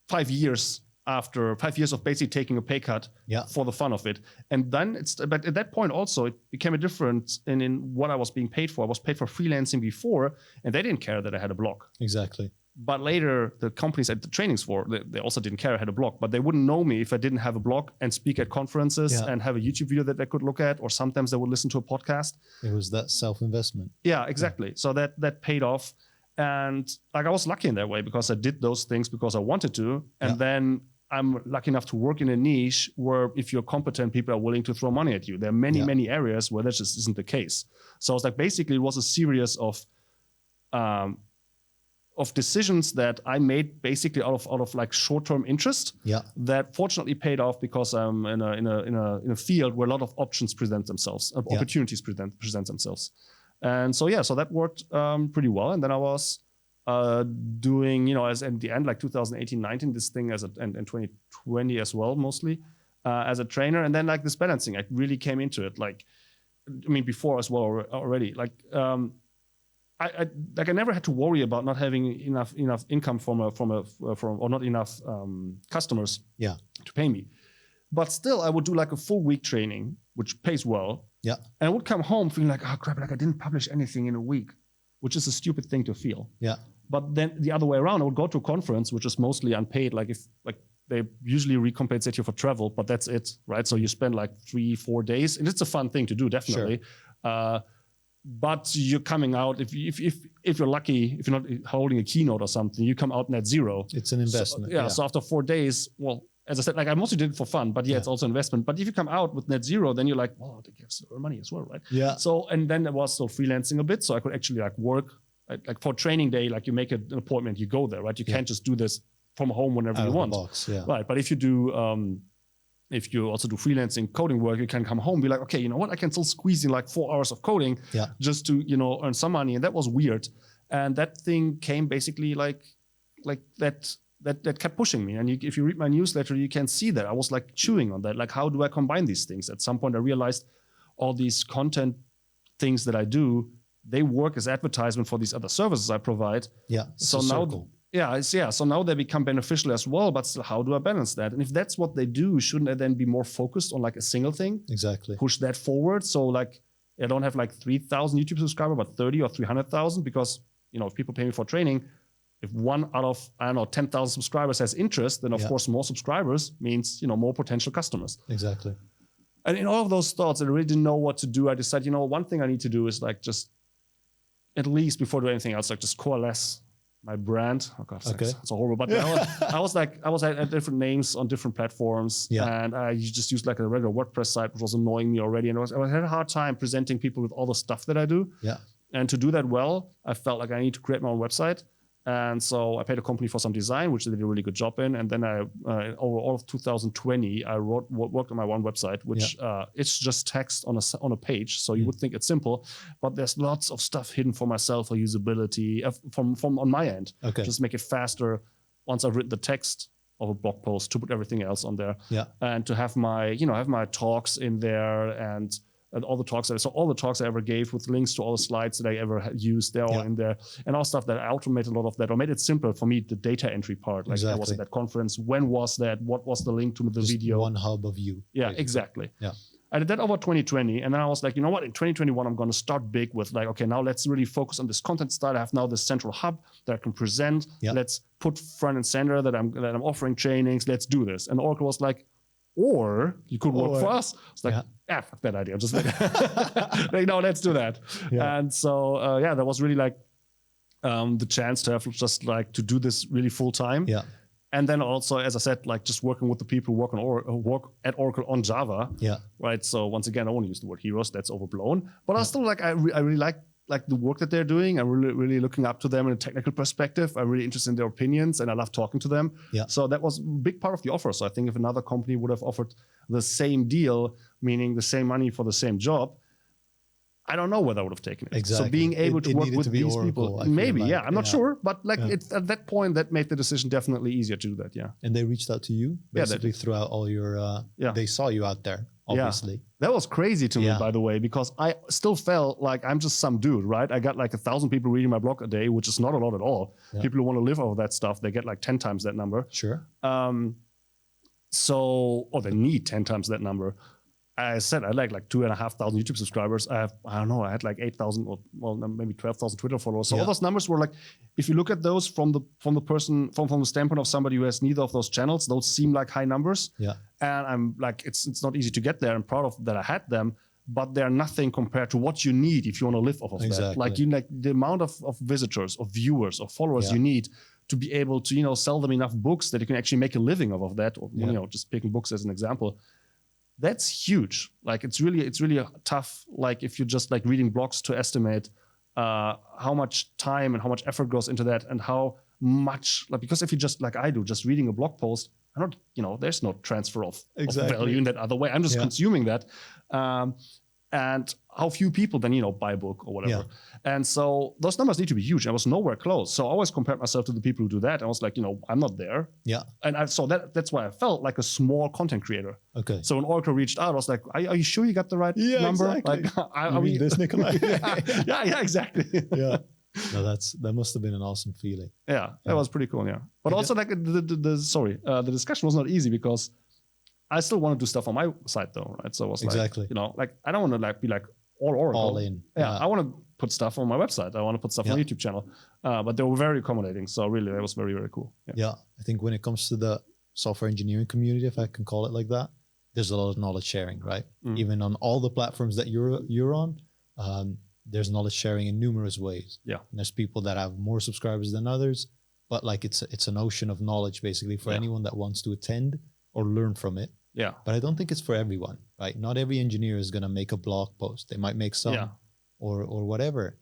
5 years after 5 years of basically taking a pay cut for the fun of it. And then but at that point also, it became a difference in what I was being paid for. I was paid for freelancing before, and they didn't care that I had a blog. Exactly. But later, the companies at the trainings for, they also didn't care I had a blog, but they wouldn't know me if I didn't have a blog and speak at conferences and have a YouTube video that they could look at, or sometimes they would listen to a podcast. It was that self-investment. Yeah, exactly. Yeah. So that paid off. And like I was lucky in that way because I did those things because I wanted to. And then I'm lucky enough to work in a niche where if you're competent, people are willing to throw money at you. There are many areas where that just isn't the case. So it's like basically it was a series of decisions that I made basically out of like short-term interest that fortunately paid off because I'm in a field where a lot of options present themselves, opportunities present themselves. And so that worked pretty well. And then I was doing, as at the end, like 2018, 19, this thing and 2020 as well, mostly as a trainer. And then like this balancing, I really came into it. Like, I mean, before as well already, like, I never had to worry about not having enough income from or not enough customers to pay me. But still, I would do like a full week training, which pays well. Yeah. And I would come home feeling like, oh crap, like I didn't publish anything in a week, which is a stupid thing to feel. Yeah. But then the other way around, I would go to a conference, which is mostly unpaid. Like they usually recompensate you for travel, but that's it, right? So you spend like 3-4 days, and it's a fun thing to do, definitely. Sure. But you're coming out, if you're lucky, if you're not holding a keynote or something, you come out net zero. It's an investment. So after 4 days, well, as I said, like I mostly did it for fun, but it's also investment. But if you come out with net zero, then you're like, well, they give money as well, right? Yeah. So, and then I was still freelancing a bit, so I could actually like work, like for training day, like you make an appointment, you go there, right? You can't just do this from home whenever you want. Right, but if you do, if you also do freelancing coding work, you can come home and be like, okay, you know what? I can still squeeze in like 4 hours of coding just to, earn some money. And that was weird. And that thing came basically like that kept pushing me. And if you read my newsletter, you can see that I was like chewing on that. Like, how do I combine these things? At some point I realized all these content things that I do, they work as advertisement for these other services I provide. Yeah. So now, so now they become beneficial as well, but still, how do I balance that? And if that's what they do, shouldn't I then be more focused on like a single thing? Exactly. Push that forward. So like, I don't have like 3,000 YouTube subscribers, but 30 or 300,000, because, if people pay me for training, if one out of, 10,000 subscribers has interest, then of course more subscribers means, more potential customers. Exactly. And in all of those thoughts, I really didn't know what to do. I decided, one thing I need to do is like just, at least before doing anything else, like just coalesce my brand. Oh God, it's horrible. But I was at different names on different platforms, and I just used like a regular WordPress site, which was annoying me already. And I had a hard time presenting people with all the stuff that I do. Yeah. And to do that well, I felt like I need to create my own website. And so I paid a company for some design, which they did a really good job in. And then over all of 2020, I worked on my one website, which it's just text on a page. So you would think it's simple, but there's lots of stuff hidden for myself for usability from on my end. Okay. Just make it faster once I've written the text of a blog post to put everything else on there. Yeah. And to have my talks in there and all the talks I ever gave with links to all the slides that I ever used, they're all in there, and all stuff that I automated a lot of that, or made it simple for me, the data entry part. Like I was at that conference, when was that? What was the link to the video? One hub of you. Yeah, basically. Exactly. Yeah. I did that over 2020, and then I was like, you know what? In 2021, I'm going to start big with like, okay, now let's really focus on this content style. I have now this central hub that I can present. Yeah. Let's put front and center that I'm offering trainings. Let's do this. And Oracle was like, or you could work for us. It's like, fuck that idea. I'm just like, no, let's do that. Yeah. And so, that was really like the chance to have just like to do this really full time. Yeah. And then also, as I said, like just working with the people who work at Oracle on Java. Yeah. Right. So once again, I won't use the word heroes. That's overblown. But I still like, I really like the work that they're doing. I'm really looking up to them in a technical perspective. I'm really interested in their opinions, and I love talking to them. Yeah. So that was a big part of the offer. So I think if another company would have offered the same deal, meaning the same money for the same job, I don't know whether I would have taken it. Exactly. So being able to work with these people, maybe, I'm not sure. But it's at that point that made the decision definitely easier to do that, And they reached out to you basically throughout all your, they saw you out there, obviously. Yeah. That was crazy to me, by the way, because I still felt like I'm just some dude, right? I got like 1,000 people reading my blog a day, which is not a lot at all. Yeah. People who want to live off that stuff, they get like 10 times that number. Sure. they need 10 times that number. I said I like 2,500 YouTube subscribers. I had like 8,000 or maybe 12,000 Twitter followers. So all those numbers were like, if you look at those from the standpoint of somebody who has neither of those channels, those seem like high numbers. Yeah. And I'm like, it's not easy to get there. I'm proud of that I had them, but they're nothing compared to what you need if you want to live off of that. Like the amount of visitors, of viewers, of followers you need to be able to, sell them enough books that you can actually make a living off of that, or just picking books as an example. That's huge. Like it's really tough. Like if you're just like reading blogs to estimate how much time and how much effort goes into that, and how much, like, because if you just like I do, just reading a blog post, I'm not, there's no transfer of value in that other way. I'm just consuming that. And how few people then, buy a book or whatever. Yeah. And so those numbers need to be huge. I was nowhere close. So I always compared myself to the people who do that. I was like, I'm not there. Yeah. And so that's why I felt like a small content creator. Okay. So when Oracle reached out, I was like, are you sure you got the right number? Exactly. Like, are we this, Nicolai? yeah, exactly. Yeah. No, that must have been an awesome feeling. Yeah, that was pretty cool. Yeah. But also like the discussion was not easy because I still want to do stuff on my side though, right? So it was like, I don't want to be like all Oracle. All in. Yeah, I want to put stuff on my website. I want to put stuff on my YouTube channel. But they were very accommodating. So really, that was very, very cool. Yeah. I think when it comes to the software engineering community, if I can call it like that, there's a lot of knowledge sharing, right? Even on all the platforms that you're on, there's knowledge sharing in numerous ways. Yeah. And there's people that have more subscribers than others, but like it's an ocean of knowledge basically for anyone that wants to attend or learn from it. Yeah. But I don't think it's for everyone, right? Not every engineer is going to make a blog post. They might make some or whatever,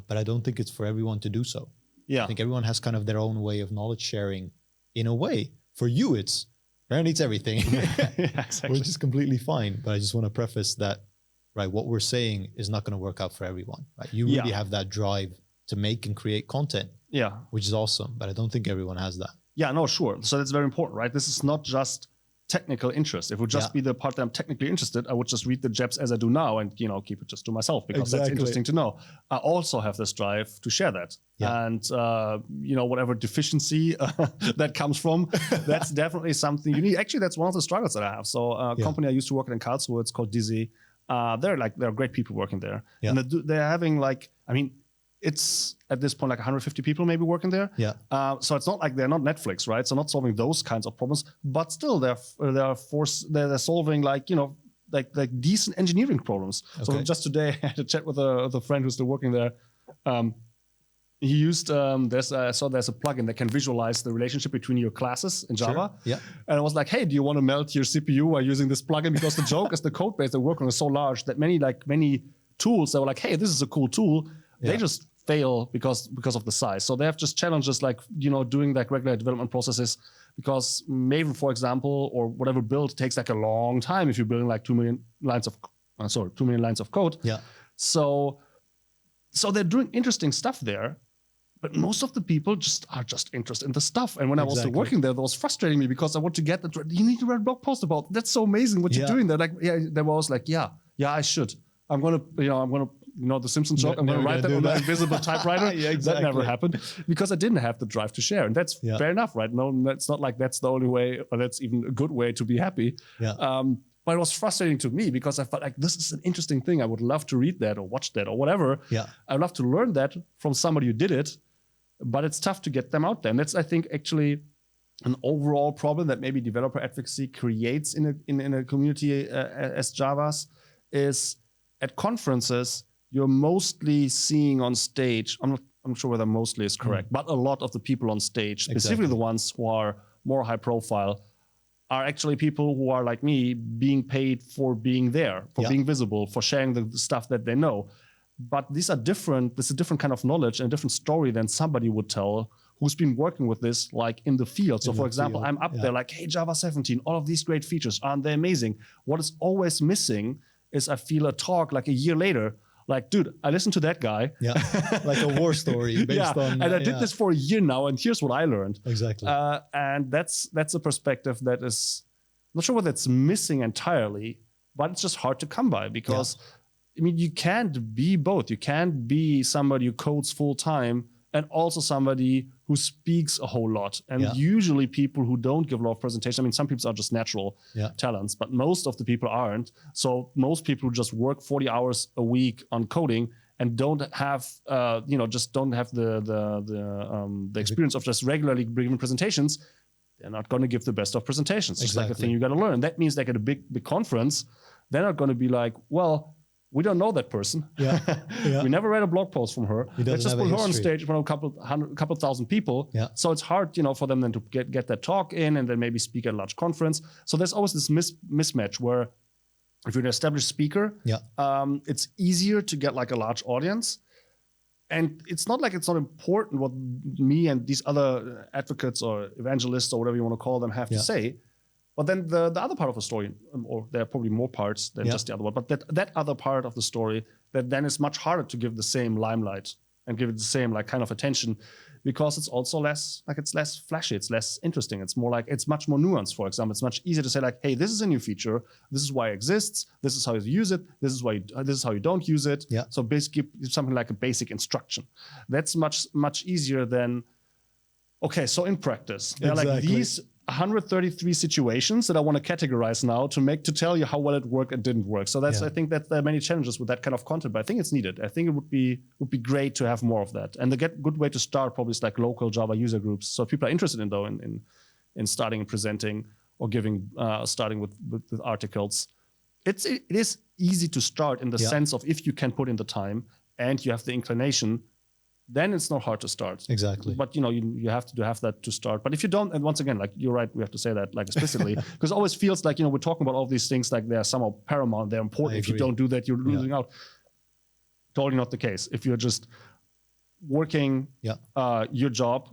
but I don't think it's for everyone to do so. Yeah. I think everyone has kind of their own way of knowledge sharing. In a way, for you, apparently it's everything, exactly. Which is completely fine. But I just want to preface that, right, what we're saying is not going to work out for everyone, right? You really have that drive to make and create content, which is awesome. But I don't think everyone has that. Yeah, no, sure. So that's very important, right? This is not just technical interest. If it would just be the part that I'm technically interested, I would just read the JEPs as I do now and keep it just to myself because that's interesting to know. I also have this drive to share that. And whatever deficiency that comes from, that's definitely something you need. Actually, that's one of the struggles that I have. So a company I used to work in Karlsruhe, it's called Dizzy. They're great people working there. And they're having it's at this point like 150 people maybe working there. Yeah. So it's not like they're not Netflix, right? So not solving those kinds of problems, but still they're solving like decent engineering problems. Okay. So just today I had a chat with a friend who's still working there. He used there's a plugin that can visualize the relationship between your classes in Java. Sure. Yeah. And I was like, hey, do you want to melt your CPU while using this plugin? Because the joke is the code base they're working on is so large that many tools that were like, hey, this is a cool tool. They just fail because of the size. So they have just challenges like, doing like regular development processes because Maven, for example, or whatever build takes like a long time if you're building like 2 million lines of code. Yeah. So they're doing interesting stuff there, but most of the people are just interested in the stuff. And when I was still working there, that was frustrating me because I want to get that. You need to write a blog post about it. That's so amazing what you're doing there. Like, they were always like, I should. I'm gonna the Simpsons joke. I'm going to write that on an invisible typewriter. That never happened because I didn't have the drive to share. And that's fair enough, right? No, that's not like that's the only way or that's even a good way to be happy. Yeah. But it was frustrating to me because I felt like this is an interesting thing. I would love to read that or watch that or whatever. Yeah. I'd love to learn that from somebody who did it, but it's tough to get them out there. And that's, I think, actually an overall problem that maybe developer advocacy creates in a community as Javas is at conferences, you're mostly seeing on stage, I'm sure whether mostly is correct, but a lot of the people on stage, specifically the ones who are more high profile, are actually people who are like me being paid for being there, for being visible, for sharing the stuff that they know. But these are different, this is a different kind of knowledge and a different story than somebody would tell who's been working with this like in the field. So for example, I'm up there like, hey, Java 17, all of these great features, aren't they amazing? What is always missing is I feel a talk like a year later, like, dude, I listened to that guy. Yeah, like a war story based on... And I did this for a year now, and here's what I learned. Exactly. And that's a perspective that is, I'm not sure whether it's missing entirely, but it's just hard to come by because, I mean, you can't be both. You can't be somebody who codes full time and also somebody who speaks a whole lot. And usually people who don't give a lot of presentation, I mean, some people are just natural talents, but most of the people aren't. So most people who just work 40 hours a week on coding and don't have, just don't have the experience of just regularly giving presentations, they're not going to give the best of presentations. It's like a thing you got to learn. That means like at a big conference, they're not going to be like, well, we don't know that person. We never read a blog post from her. Let's just put her on stage in front of a couple thousand people. So it's hard, for them then to get that talk in and then maybe speak at a large conference. So there's always this mismatch where if you're an established speaker, it's easier to get like a large audience. And it's not like it's not important what me and these other advocates or evangelists or whatever you want to call them have to say. But then the other part of the story, or there are probably more parts than just the other one, but that other part of the story that then is much harder to give the same limelight and give it the same like kind of attention, because it's also less flashy, it's less interesting. It's more like, it's much more nuanced. For example, it's much easier to say like, hey, this is a new feature. This is why it exists. This is how you use it. This is how you don't use it. So basically something like a basic instruction. That's much easier than, okay, so in practice, there are like these 133 situations that I want to categorize now to tell you how well it worked and didn't work. So I think that there are many challenges with that kind of content, but I think it's needed. I think it would be great to have more of that. And the good way to start probably is like local Java user groups. So if people are interested in starting and presenting or starting with articles, it is easy to start in the sense of if you can put in the time and you have the inclination, then it's not hard to start. Exactly. But you have to have that to start. But if you don't, and once again, like you're right, we have to say that like explicitly, because it always feels like, we're talking about all these things like they're somehow paramount, they're important. If you don't do that, you're losing out. Totally not the case. If you're just working your job,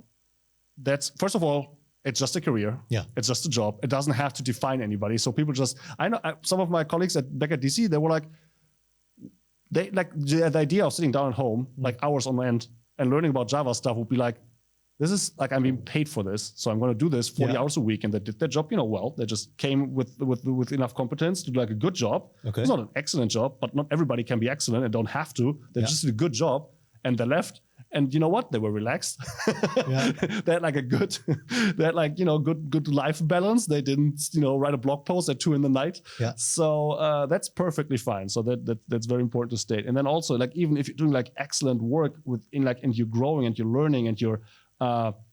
that's, first of all, it's just a career. It's just a job. It doesn't have to define anybody. So people I know some of my colleagues back at DC, they were like, the idea of sitting down at home, like hours on end, and learning about Java stuff would be like, this is like, I'm being paid for this, so I'm going to do this 40 hours a week, and they did their job, well. They just came with enough competence to do like a good job. It's not an excellent job, but not everybody can be excellent and don't have to. They just did a good job, and they left. And you know what? They were relaxed. They had like good life balance. They didn't, write a blog post at 2 a.m. So that's perfectly fine. So that's very important to state. And then also, like, even if you're doing like excellent work and you're growing and you're learning and you're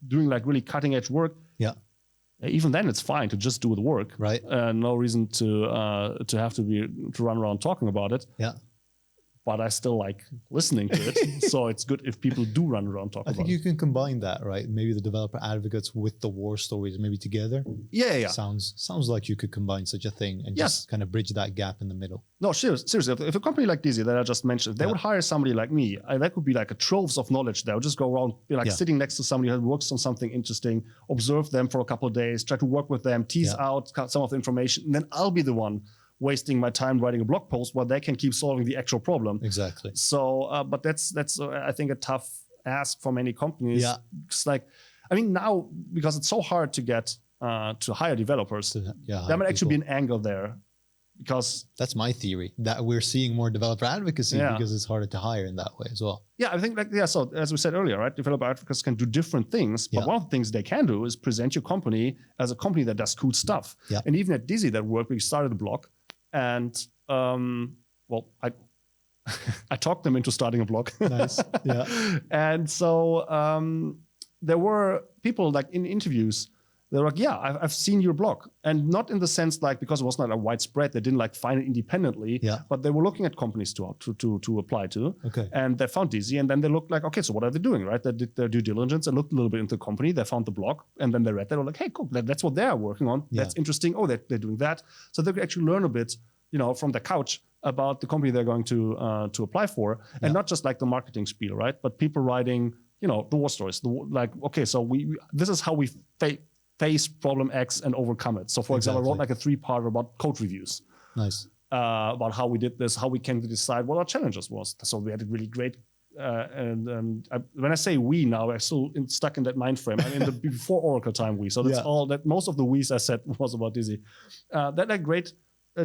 doing like really cutting edge work. Even then, it's fine to just do the work. Right. No reason to have to run around talking about it. But I still like listening to it. So it's good if people do run around talking about it. I think you can combine that, right? Maybe the developer advocates with the war stories, maybe together. Sounds like you could combine such a thing and just kind of bridge that gap in the middle. No, seriously. If a company like Dizzy that I just mentioned, they would hire somebody like me, that would be like a troves of knowledge there. I would just go around, be like sitting next to somebody who works on something interesting, observe them for a couple of days, try to work with them, tease out some of the information, and then I'll be the one wasting my time writing a blog post while they can keep solving the actual problem. Exactly. So, but that's I think a tough ask for many companies. It's like, I mean, now because it's so hard to get to hire developers, there might actually be an angle there, because that's my theory, that we're seeing more developer advocacy because it's harder to hire in that way as well. I think so as we said earlier, right? Developer advocates can do different things, but one of the things they can do is present your company as a company that does cool stuff. And even at Dizzy, we started a blog. And I talked them into starting a blog. Nice. And so there were people like in interviews, they were like, I've seen your blog. And not in the sense like, because it was not a widespread, they didn't like find it independently, but they were looking at companies to apply to. And they found Dizzy, and then they looked like, okay, so what are they doing, right? They did their due diligence and looked a little bit into the company. They found the blog, and then they read that. They were like, hey, cool, that's what they're working on. That's interesting. Oh, they're doing that. So they could actually learn a bit, from the couch about the company they're going to apply for, and not just like the marketing spiel, right? But people writing, the war stories. Okay, so this is how we face problem X and overcome it. So for example, I wrote like a 3-part about code reviews. Nice. About how we did this, how we came to decide what our challenges was. So we had a really great, when I say we now, I'm still stuck in that mind frame. I mean, before Oracle time we. So that's all that, most of the we's I said was about Dizzy. That like great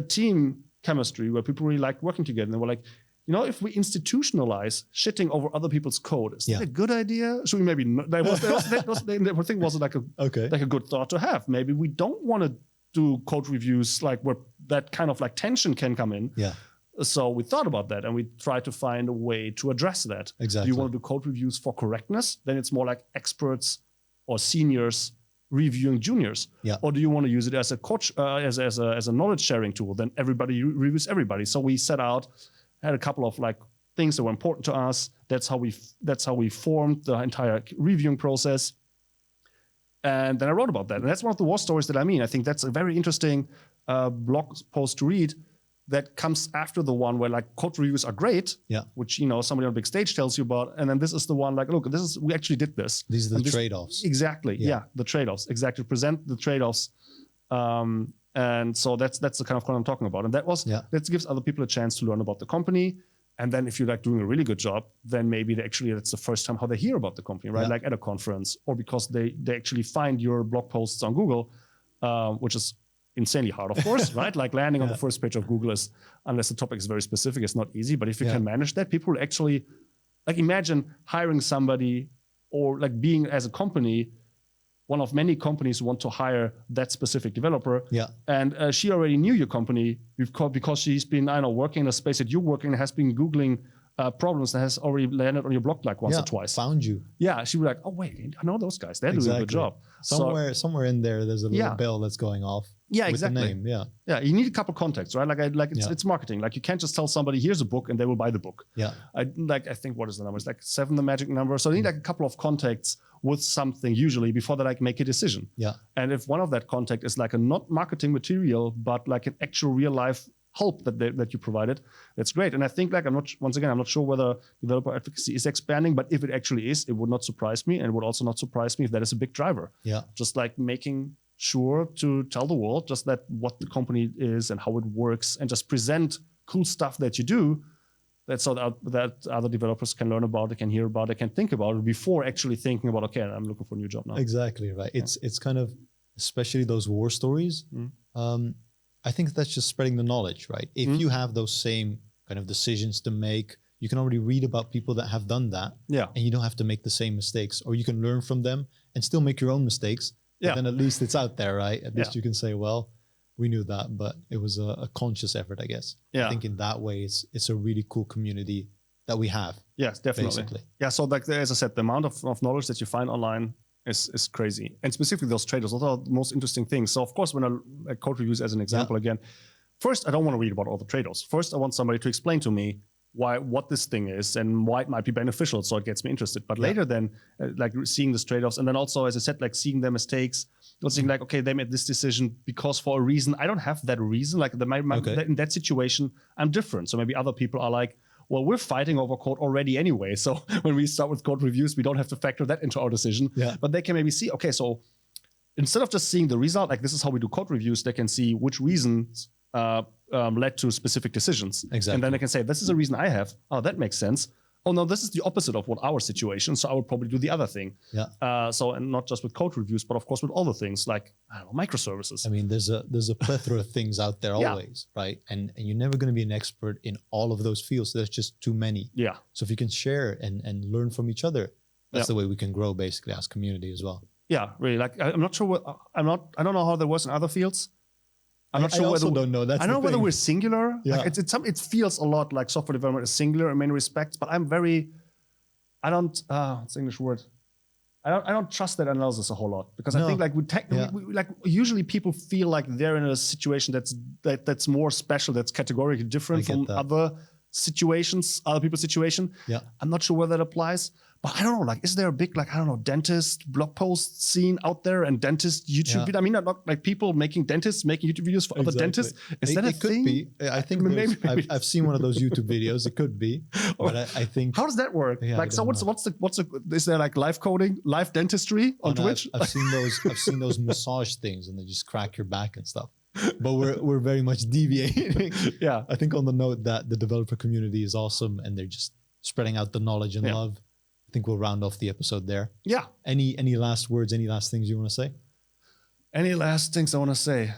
team chemistry where people really liked working together. And they were like, if we institutionalize shitting over other people's code, is that a good idea? Should we maybe not? The thing was like a good thought to have. Maybe we don't want to do code reviews like where that kind of like tension can come in. Yeah. So we thought about that and we tried to find a way to address that. Exactly. Do you want to do code reviews for correctness? Then it's more like experts or seniors reviewing juniors. Yeah. Or do you want to use it as a coach, as a knowledge sharing tool? Then everybody reviews everybody. So we set out, had a couple of like things that were important to us. That's how we formed the entire reviewing process. And then I wrote about that. And that's one of the war stories that I think that's a very interesting blog post to read that comes after the one where like code reviews are great, which, somebody on a big stage tells you about. And then this is the one like, look, we actually did this. These are the trade-offs. Exactly. Yeah. The trade-offs. Exactly. Present the trade-offs. And so that's the kind of content I'm talking about. And that gives other people a chance to learn about the company. And then if you're like doing a really good job, then maybe that's the first time how they hear about the company, right? Like at a conference, or because they actually find your blog posts on Google, which is insanely hard, of course, right? Like landing on the first page of Google is, unless the topic is very specific, it's not easy. But if you can manage that, people will actually, like imagine hiring somebody or like being as a company, one of many companies who want to hire that specific developer. Yeah. And she already knew your company because she's been, working in a space that you work in, has been Googling problems that has already landed on your blog like once or twice. Found you. Yeah, she was like, oh wait, I know those guys. They're doing a good job. Somewhere in there's a little bell that's going off. Yeah, with exactly. The name. Yeah. You need a couple contacts, right? It's marketing. Like you can't just tell somebody here's a book and they will buy the book. Yeah. I think what is the number? It's like 7, the magic number. So you need like a couple of contacts with something usually before they like make a decision. Yeah. And if one of that contact is like a not marketing material but like an actual real life help that you provided, that's great. And I think like I'm not sure whether developer advocacy is expanding, but if it actually is, it would not surprise me, and it would also not surprise me if that is a big driver. Yeah. Just like making sure to tell the world just that what the company is and how it works, and just present cool stuff that you do, that other developers can learn about, they can hear about, they can think about it before actually thinking about, okay, I'm looking for a new job now. Exactly right. It's kind of, especially those war stories. I think that's just spreading the knowledge, right? If you have those same kind of decisions to make, you can already read about people that have done that, and you don't have to make the same mistakes, or you can learn from them and still make your own mistakes. But then at least it's out there, right? At least you can say, well, we knew that, but it was a conscious effort, I guess. I think in that way, it's a really cool community that we have. Yes, definitely. Basically. Yeah, so like as I said, the amount of knowledge that you find online is crazy. And specifically those traders, those are the most interesting things. So of course, when I code reviews as an example again, first, I don't want to read about all the traders. First, I want somebody to explain to me what this thing is and why it might be beneficial, so it gets me interested. But later then, like seeing the trade-offs, and then also, as I said, like seeing their mistakes, saying like, okay, they made this decision because for a reason. I don't have that reason. Like in that situation, I'm different. So maybe other people are like, well, we're fighting over code already anyway. So when we start with code reviews, we don't have to factor that into our decision. But they can maybe see, okay, so instead of just seeing the result, like this is how we do code reviews, they can see which reasons led to specific decisions. Exactly. And then they can say, this is a reason I have. Oh, that makes sense. Oh, no, this is the opposite of what our situation. So I would probably do the other thing. And not just with code reviews, but of course with other things like, I don't know, microservices. I mean, there's a plethora of things out there always, right? And you're never going to be an expert in all of those fields. There's just too many. Yeah. So if you can share and learn from each other, that's the way we can grow basically as community as well. Yeah, really. Like I'm not sure I don't know how that was in other fields. I'm not sure whether don't know. That's I don't know whether we're singular. Yeah. Like it feels a lot like software development is singular in many respects, but what's the English word? I don't trust that analysis a whole lot, because I think like we usually people feel like they're in a situation that's more special, that's categorically different from other people's situation. Yeah. I'm not sure whether that applies. But I don't know, like, is there a big, like, I don't know, dentist blog post scene out there and dentist YouTube video? I mean, not like people making YouTube videos for other dentists. Is that a thing? It could be. I think maybe. I've seen one of those YouTube videos. It could be. But I think. How does that work? Yeah, like, so is there like live coding, live dentistry on Twitch? I've seen those massage things, and they just crack your back and stuff. But we're very much deviating. Yeah. I think on the note that the developer community is awesome and they're just spreading out the knowledge and love. I think we'll round off the episode there. Yeah. Any last words, any last things you want to say? Any last things I want to say?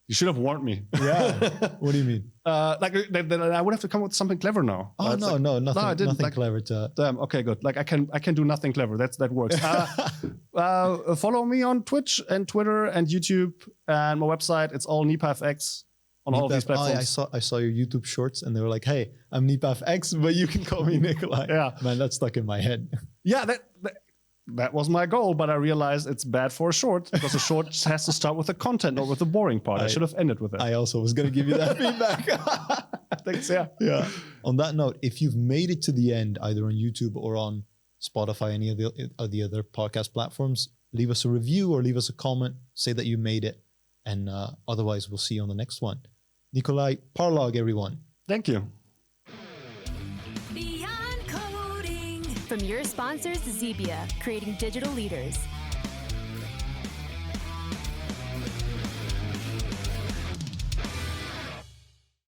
You should have warned me. Yeah. What do you mean? Like I would have to come up with something clever now. Oh, no, nothing, I didn't. nothing Like, clever to... Damn. Okay, good. Like I can do nothing clever. That works. Follow me on Twitch and Twitter and YouTube and my website. It's all NipaFX on all of these platforms. I saw your YouTube shorts and they were like, "Hey, I'm NipaFX, but you can call me Nicolai." Yeah, man, that's stuck in my head. Yeah, that was my goal, but I realized it's bad for a short because a short has to start with the content, not with the boring part. I should have ended with it. I also was going to give you that feedback. Thanks. Yeah. Yeah. On that note, if you've made it to the end, either on YouTube or on Spotify, any of the other podcast platforms, leave us a review or leave us a comment. Say that you made it, and otherwise, we'll see you on the next one. Nicolai Parlog, everyone. Thank you. From your sponsors, Zebia, creating digital leaders.